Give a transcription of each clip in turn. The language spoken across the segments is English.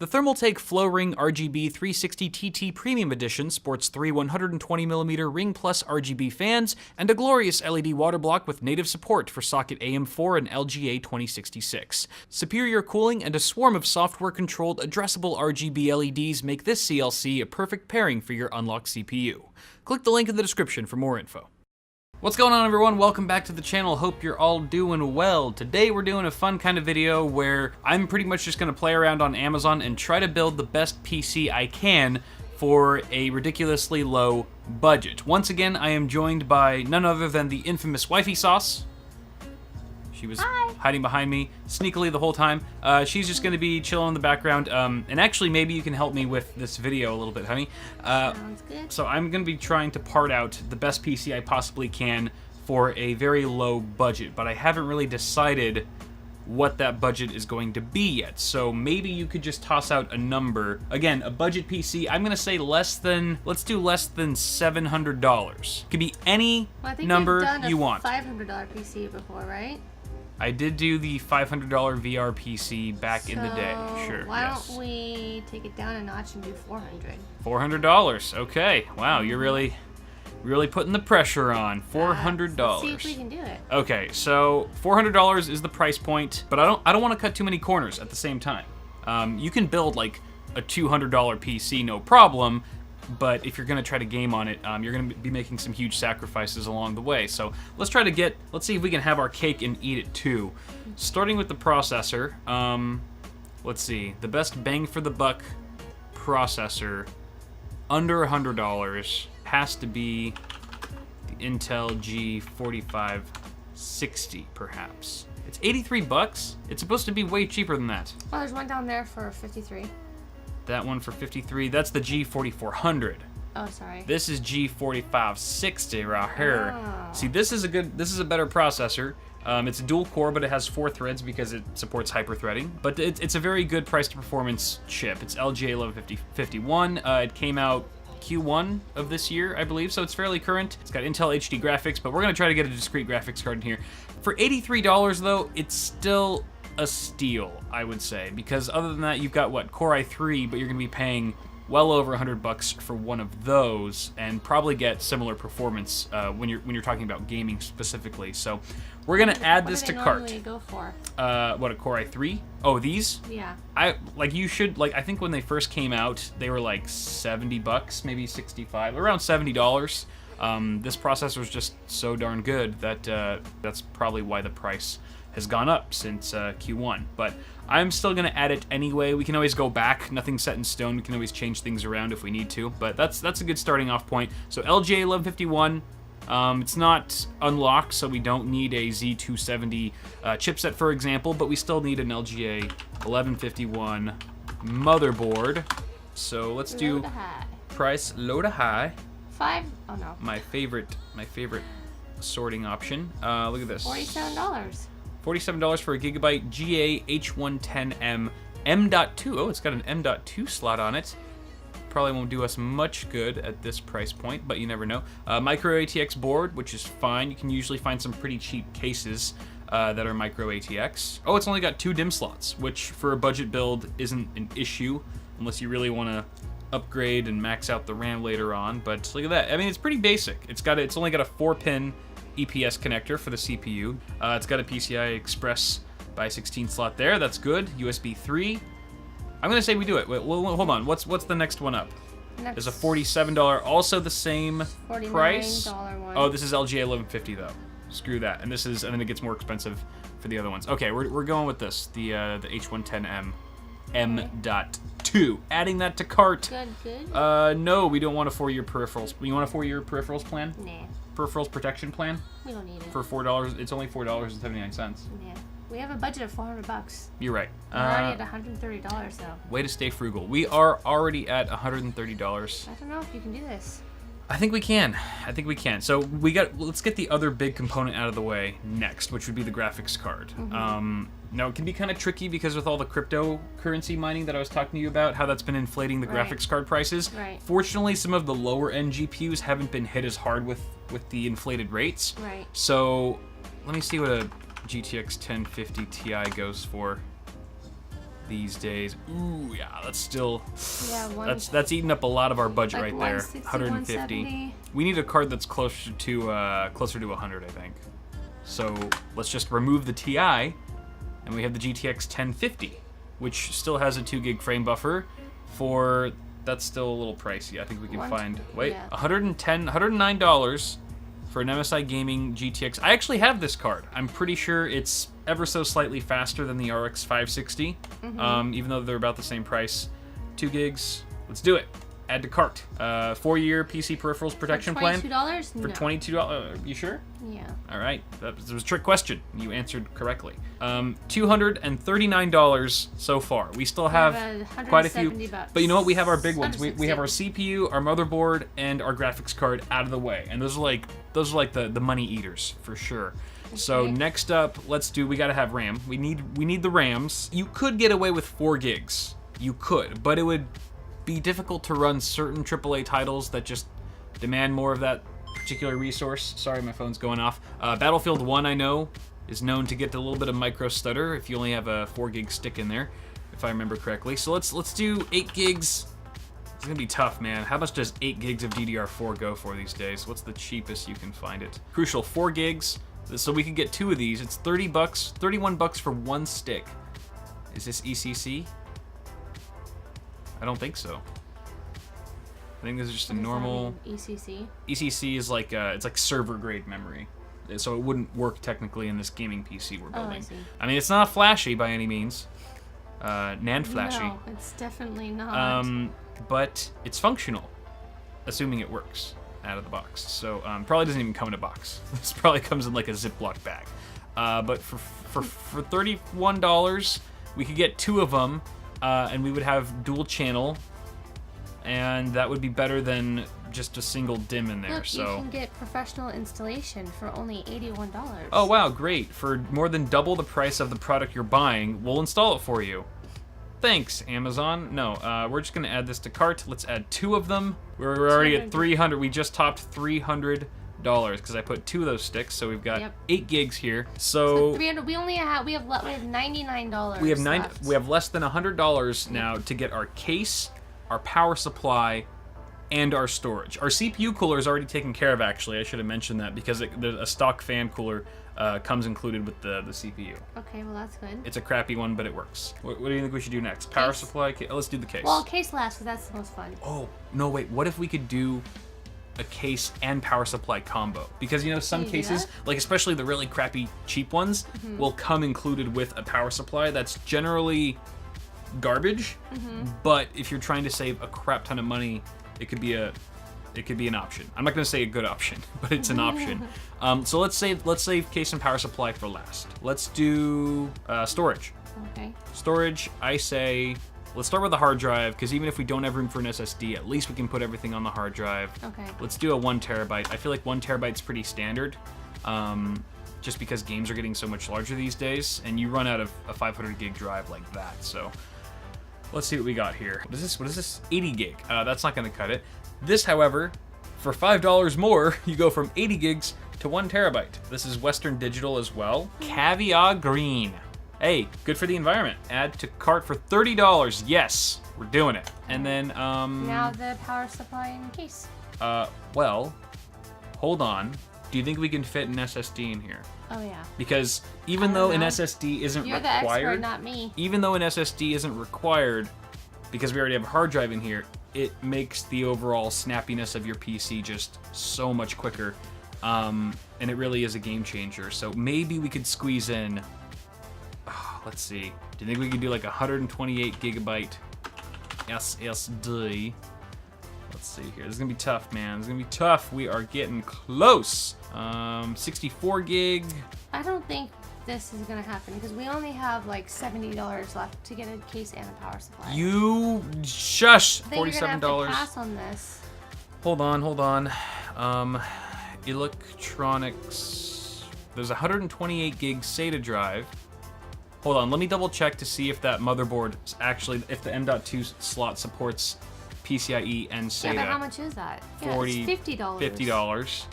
The Thermaltake Flowring RGB 360 TT Premium Edition sports 3 120mm Ring Plus RGB fans and a glorious LED water block with native support for socket AM4 and LGA 2066. Superior cooling and a swarm of software-controlled addressable RGB LEDs make this CLC a perfect pairing for your unlocked CPU. Click the link in the description for more info. What's going on, everyone? Welcome back to the channel. Hope you're all doing well. Today we're doing a fun kind of video where I'm pretty much just gonna play around on Amazon and try to build the best PC I can for a ridiculously low budget. Once again, I am joined by none other than the infamous Wifey Sauce. She was hiding behind me sneakily the whole time. She's just gonna be chilling in the background. And actually, maybe you can help me with this video a little bit, honey. Sounds good. So I'm gonna be trying to part out the best PC I possibly can for a very low budget, but I haven't really decided what that budget is going to be yet. So maybe you could just toss out a number. Again, a budget PC, I'm gonna say let's do less than $700. Could be any number you want. $500 PC before, right? I did do the $500 VR PC back in the day. Sure. Why don't we take it down a notch and do $400? $400. Okay. Wow, you're really putting the pressure on. $400. Let's see if we can do it. Okay, so $400 is the price point, but I don't want to cut too many corners at the same time. You can build like a $200 PC, no problem. But if you're gonna try to game on it, you're gonna be making some huge sacrifices along the way. So let's see if we can have our cake and eat it too. Starting with the processor, let's see, the best bang for the buck processor under $100 has to be the Intel G4560, perhaps. It's 83 bucks. It's supposed to be way cheaper than that. Well, there's one down there for 53. That one for 53, that's the G4400. Oh, sorry. This is G4560 right here. Oh. See, this is a better processor. It's a dual core, but it has 4 threads because it supports hyper-threading. But it's a very good price to performance chip. It's LGA 1151. It came out Q1 of this year, I believe, so it's fairly current. It's got Intel HD graphics, but we're gonna try to get a discrete graphics card in here. For $83 though, it's still a steal, I would say, because other than that, you've got what, Core i3, but you're gonna be paying well over $100 for one of those, and probably get similar performance when you're talking about gaming specifically. So we're gonna add this to cart. What do they normally go for? What, a Core i3? Oh, these? Yeah. I think when they first came out, they were like $70, maybe 65, around $70. This processor is just so darn good that that's probably why the price has gone up since Q1, but I'm still gonna add it anyway. We can always go back, nothing's set in stone. We can always change things around if we need to, but that's a good starting off point. So LGA 1151, it's not unlocked, so we don't need a Z270 chipset, for example, but we still need an LGA 1151 motherboard. So let's do price low to high. Oh no. My favorite sorting option. Look at this. $47. $47 for a Gigabyte GA H110M M.2. Oh, it's got an M.2 slot on it. Probably won't do us much good at this price point, but you never know. Micro ATX board, which is fine. You can usually find some pretty cheap cases that are micro ATX. Oh, it's only got 2 DIMM slots, which for a budget build isn't an issue unless you really want to upgrade and max out the RAM later on. But look at that. I mean, it's pretty basic. It's only got a 4-pin EPS connector for the CPU. It's got a PCI Express by 16 slot there. That's good. USB 3. I'm gonna say we do it. Wait, hold on. What's the next one up? There's a $47, also the same price. One. Oh, this is LGA 1150 though. Screw that. And then it gets more expensive for the other ones. Okay, we're going with this. The H110M M.2. Adding that to cart. Good. No, we don't want a 4-year peripherals. You want a 4-year peripherals plan? Nah. Peripherals protection plan? We don't need it. For $4, it's only $4.79. Yeah. We have a budget of $400. You're right. We're already at $130 though. Way to stay frugal. We are already at $130. I don't know if you can do this. I think we can. So let's get the other big component out of the way next, which would be the graphics card. Now it can be kind of tricky because with all the cryptocurrency mining that I was talking to you about, how that's been inflating the graphics card prices. Right. Fortunately, some of the lower end GPUs haven't been hit as hard with the inflated rates. Right. So let me see what a GTX 1050 Ti goes for. these days. Ooh, yeah, that's still Yeah, that's eating up a lot of our budget like right there. 160, 150. 170. We need a card that's closer to 100, I think. So let's just remove the TI, and we have the GTX 1050, which still has a 2 gig frame buffer. That's still a little pricey. I think we can find yeah. $109 for an MSI Gaming GTX. I actually have this card. I'm pretty sure it's ever so slightly faster than the RX 560, even though they're about the same price. 2 gigs. Let's do it. Add to cart. 4-year PC peripherals protection plan. $22? For $22. You sure? Yeah. All right. That was a trick question. You answered correctly. $239 so far. We still have quite a few. $170. But you know what? We have our big ones. We have our 160. CPU, our motherboard, and our graphics card out of the way. And those are like the money eaters for sure. So Okay. next up, we gotta have RAM. We need the RAMs. You could get away with 4 gigs. You could, but it would be difficult to run certain AAA titles that just demand more of that particular resource. Sorry, my phone's going off. Battlefield 1, I know, is known to get a little bit of micro stutter if you only have a 4 gig stick in there, if I remember correctly. So let's do 8 gigs. It's gonna be tough, man. How much does 8 gigs of DDR4 go for these days? What's the cheapest you can find it? Crucial, 4 gigs. So we could get 2 of these. It's $30, $31 for 1 stick. Is this ECC? I don't think so. I think this is just a normal. ECC. ECC is like it's like server grade memory, so it wouldn't work technically in this gaming PC we're building. I see. I mean, it's not flashy by any means, NAND flashy. No, it's definitely not. But it's functional, assuming it works out of the box. So probably doesn't even come in a box. This probably comes in like a Ziploc bag. But for $31, we could get 2 of them. And we would have dual channel, and that would be better than just a single DIMM in there. Look, so you can get professional installation for only $81. Oh wow, great. For more than double the price of the product you're buying, we'll install it for you. Thanks, Amazon. No, we're just gonna add this to cart. Let's add 2 of them. We're already at 300. We just topped $300 because I put 2 of those sticks, so we've got 8 gigs here. So 300. We have $99. We have left. We have less than $100 now to get our case, our power supply, and our storage. Our CPU cooler is already taken care of. Actually, I should have mentioned that because a stock fan cooler comes included with the CPU. Okay, well that's good. It's a crappy one, but it works. What do you think we should do next? Power Case? supply. Let's do the case. Well, case last, because that's the most fun. Oh no! Wait. What if we could do a case and power supply combo? Because you know some Can you do cases, that? like especially the really crappy cheap ones, will come included with a power supply that's generally garbage. But if you're trying to save a crap ton of money, it could be an option. I'm not going to say a good option, but it's an option. So let's save case and power supply for last. Let's do storage. Okay. Storage, I say, let's start with the hard drive, because even if we don't have room for an SSD, at least we can put everything on the hard drive. Okay. Let's do a 1 terabyte. I feel like 1 terabyte's pretty standard, just because games are getting so much larger these days, and you run out of a 500 gig drive like that. So let's see what we got here. What is this? 80 gig. That's not going to cut it. This, however, for $5 more, you go from 80 gigs to 1 terabyte. This is Western Digital as well. Caviar Green. Hey, good for the environment. Add to cart for $30. Yes, we're doing it. And then, Now the power supply and case. well, hold on. Do you think we can fit an SSD in here? Oh yeah. Because even I though don't an know. SSD isn't You're the expert, required, not me. even though an SSD isn't required, because we already have a hard drive in here, it makes the overall snappiness of your PC just so much quicker. And it really is a game changer. So maybe we could squeeze in, let's see. Do you think we could do like 128 gigabyte SSD? Let's see here. This is gonna be tough, man. This is gonna be tough. We are getting close. 64 gig. I don't think this is gonna happen because we only have like $70 left to get a case and a power supply. You shush. I think you're gonna have to $47. pass on this. Hold on. Electronics. There's a 128 gig SATA drive. Hold on, let me double check to see if that motherboard is actually, if the M.2 slot supports PCIe and SATA. Yeah, but how much is that? Yeah, 40, it's $50. $50.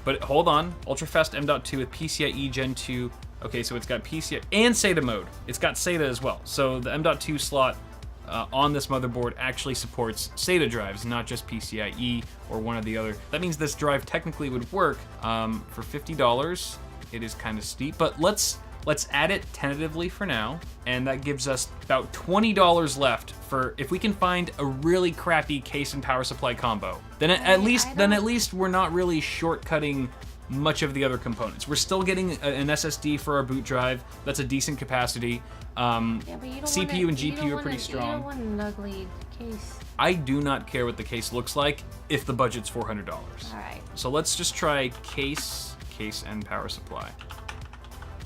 But hold on, ultra-fast M.2 with PCIe Gen 2 Okay, so it's got PCI and SATA mode. It's got SATA as well. So the M.2 slot on this motherboard actually supports SATA drives, not just PCIe or one or the other. That means this drive technically would work for $50. It is kind of steep, but let's add it tentatively for now, and that gives us about $20 left for if we can find a really crappy case and power supply combo. Then at least we're not really shortcutting much of the other components. We're still getting an SSD for our boot drive. That's a decent capacity. CPU and GPU are pretty strong. You don't want an ugly case. I do not care what the case looks like if the budget's $400. All right. So let's just try case and power supply.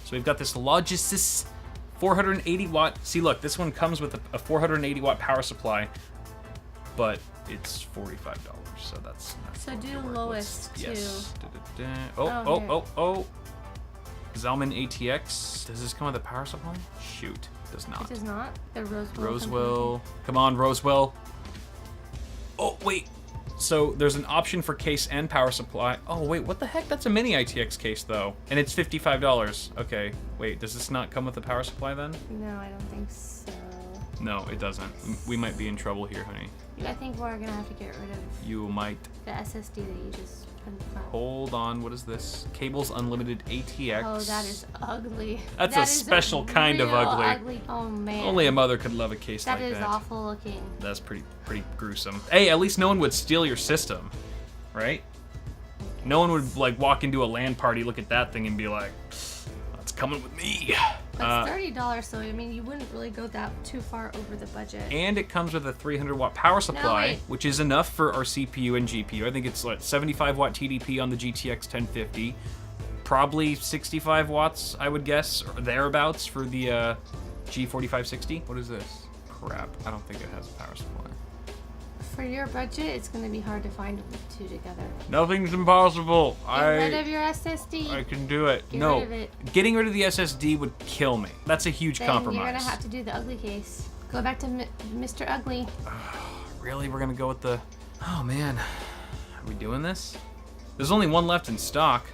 So we've got this Logisys 480 watt. See, look, this one comes with a 480 watt power supply, but it's $45. So that's so do lowest too. Yes. Oh. Zalman ATX. Does this come with a power supply? Shoot, it does not. It does not. The Rosewell. Rosewell. Come on, Rosewell. Oh, wait. So there's an option for case and power supply. Oh, wait, what the heck? That's a mini ITX case, though. And it's $55. Okay, wait, does this not come with a power supply, then? No, I don't think so. No, it doesn't. We might be in trouble here, honey. I think we're going to have to get rid of You might. the SSD that you just put in front. Hold on, what is this? Cables Unlimited ATX. Oh, that is ugly. That's That a is special kind of real ugly. Oh, man. Only a mother could love a case like that. That is awful looking. That's pretty gruesome. Hey, at least no one would steal your system, right? No one would like walk into a LAN party, look at that thing, and be like, "That's coming with me." But it's $30, so I mean, you wouldn't really go that too far over the budget. And it comes with a 300 watt power supply, wait. which is enough for our CPU and GPU. I think it's like 75 watt TDP on the GTX 1050, probably 65 watts, I would guess, or thereabouts for the G4560. What is this? Crap, I don't think it has a power supply. For your budget, it's going to be hard to find the two together. Nothing's impossible. Get rid of your SSD. I can do it. Get No, rid of it. Getting rid of the SSD would kill me. That's a huge Then compromise. you're going to have to do the ugly case. Go back to Mr. Ugly. Really? We're going to go with the... Oh, man. Are we doing this? There's only one left in stock.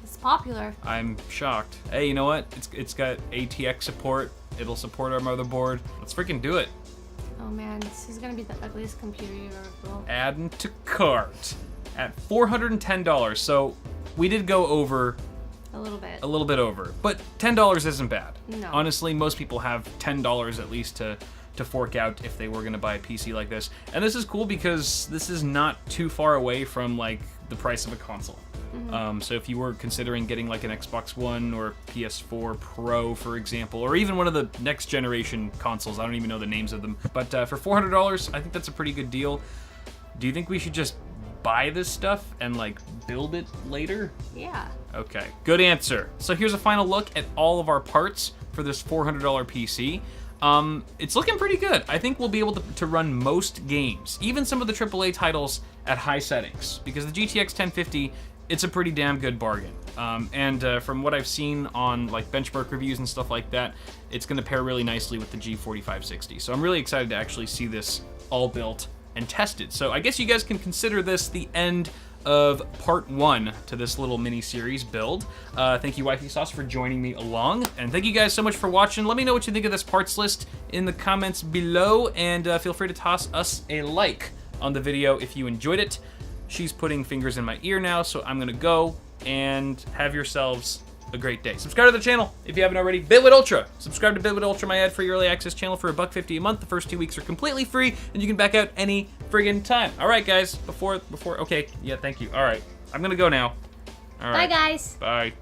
It's popular. I'm shocked. Hey, you know what? It's got ATX support. It'll support our motherboard. Let's freaking do it. Oh man, this is gonna be the ugliest computer you ever built. Add to cart at $410. So we did go over A little bit. a little bit over, but $10 isn't bad. No. Honestly, most people have $10 at least to fork out if they were going to buy a PC like this. And this is cool because this is not too far away from like the price of a console. So if you were considering getting like an Xbox One or PS4 Pro, for example, or even one of the next generation consoles, I don't even know the names of them, but for $400, I think that's a pretty good deal. Do you think we should just buy this stuff and like build it later? Yeah. Okay, good answer. So here's a final look at all of our parts for this $400 PC. It's looking pretty good. I think we'll be able to run most games, even some of the AAA titles at high settings, because the GTX 1050, it's a pretty damn good bargain. From what I've seen on like benchmark reviews and stuff like that, it's gonna pair really nicely with the G4560. So I'm really excited to actually see this all built and tested. So I guess you guys can consider this the end of part 1 to this little mini-series build. Thank you, Wifey Sauce, for joining me along. And thank you guys so much for watching. Let me know what you think of this parts list in the comments below, and feel free to toss us a like on the video if you enjoyed it. She's putting fingers in my ear now, so I'm gonna go, and have yourselves a great day. Subscribe to the channel if you haven't already. Bitwit Ultra. Subscribe to Bitwit Ultra, my ad-free early access channel, for $1.50 a month. The first 2 weeks are completely free, and you can back out any friggin' time. All right, guys. Okay. Yeah, thank you. All right. I'm gonna go now. All right. Bye, guys. Bye.